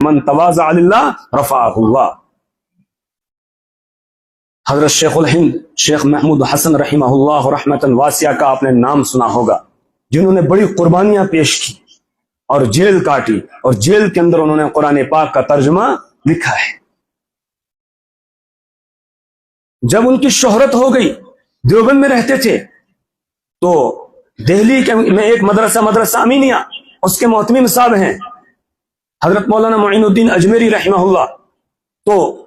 من تواضع للہ رفعہ اللہ. حضرت شیخ الہند شیخ محمود حسن رحمہ اللہ رحمتاً واسعہ کا آپ نے نام سنا ہوگا، جنہوں نے بڑی قربانیاں پیش کی اور جیل کاٹی، اور جیل کے اندر انہوں نے قرآن پاک کا ترجمہ لکھا ہے. جب ان کی شہرت ہو گئی، دیوبند میں رہتے تھے، تو دہلی میں ایک مدرسہ امینیہ، اس کے محتمم صاحب ہیں حضرت مولانا معین الدین اجمیری رحمہ اللہ. تو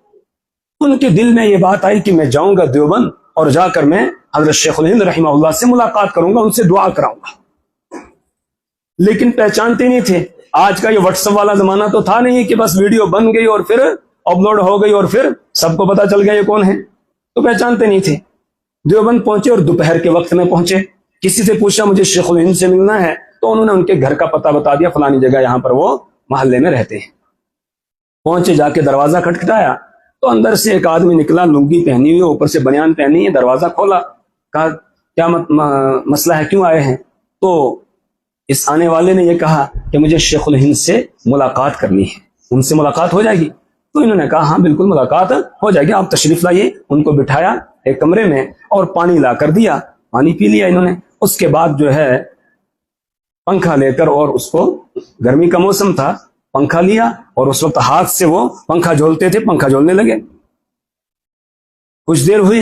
ان کے دل میں یہ بات آئی کہ میں جاؤں گا دیوبند اور جا کر میں حضرت شیخ الہند رحمہ اللہ سے ملاقات کروں گا، ان سے دعا کراؤں گا. لیکن پہچانتے نہیں تھے. آج کا یہ واٹس ایپ والا زمانہ تو تھا نہیں کہ بس ویڈیو بن گئی اور پھر اپلوڈ ہو گئی اور پھر سب کو پتا چل گیا یہ کون ہے. تو پہچانتے نہیں تھے. دیوبند پہنچے اور دوپہر کے وقت میں پہنچے. کسی سے پوچھا مجھے شیخ الہند سے ملنا ہے، تو انہوں نے ان کے گھر کا پتہ بتا دیا، فلانی جگہ یہاں پر وہ محلے میں رہتے ہیں. پہنچے، جا کے دروازہ کھٹکھٹایا تو اندر سے ایک آدمی نکلا، لنگی پہنی ہوئی، اوپر سے بنیان پہنی ہے. دروازہ کھولا، کہا کیا مسئلہ ہے، کیوں آئے ہیں؟ تو اس آنے والے نے یہ کہا کہ مجھے شیخ الہند سے ملاقات کرنی ہے، ان سے ملاقات ہو جائے گی؟ تو انہوں نے کہا ہاں بالکل ملاقات ہو جائے گی، آپ تشریف لائیے. ان کو بٹھایا ایک کمرے میں اور پانی لا کر دیا، پانی پی لیا انہوں نے. اس کے بعد جو ہے پنکھا لے کر، اور اس کو گرمی کا موسم تھا، پنکھا لیا اور اس وقت ہاتھ سے وہ پنکھا جھولتے تھے، پنکھا جھولنے لگے. کچھ دیر ہوئی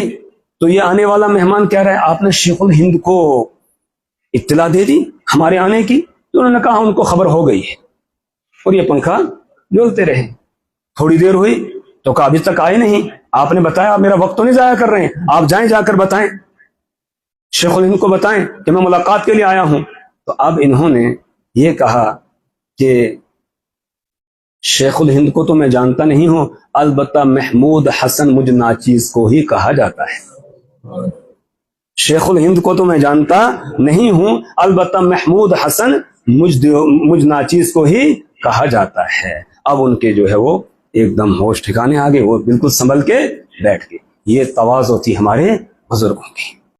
تو یہ آنے والا مہمان کہہ رہا ہے آپ نے شیخ الہند کو اطلاع دے دی ہمارے آنے کی؟ تو انہوں نے کہا ان کو خبر ہو گئی ہے، اور یہ پنکھا جھولتے رہے. تھوڑی دیر ہوئی تو کہا ابھی تک آئے نہیں، آپ نے بتایا، میرا وقت تو نہیں ضائع کر رہے ہیں، آپ جائیں، جا کر بتائیں، شیخ الہند کو بتائیں کہ میں ملاقات کے لیے آیا ہوں. تو اب انہوں نے یہ کہا کہ شیخ الہند کو تو میں جانتا نہیں ہوں، البتہ محمود حسن مجھ ناچیز کو ہی کہا جاتا ہے. شیخ الہند کو تو میں جانتا نہیں ہوں، البتہ محمود حسن مجھ ناچیز کو ہی کہا جاتا ہے. اب ان کے جو ہے وہ ایک دم ہوش ٹھکانے آ گئے، وہ بالکل سنبھل کے بیٹھ گئے. یہ تواضع تھی ہمارے بزرگوں کی.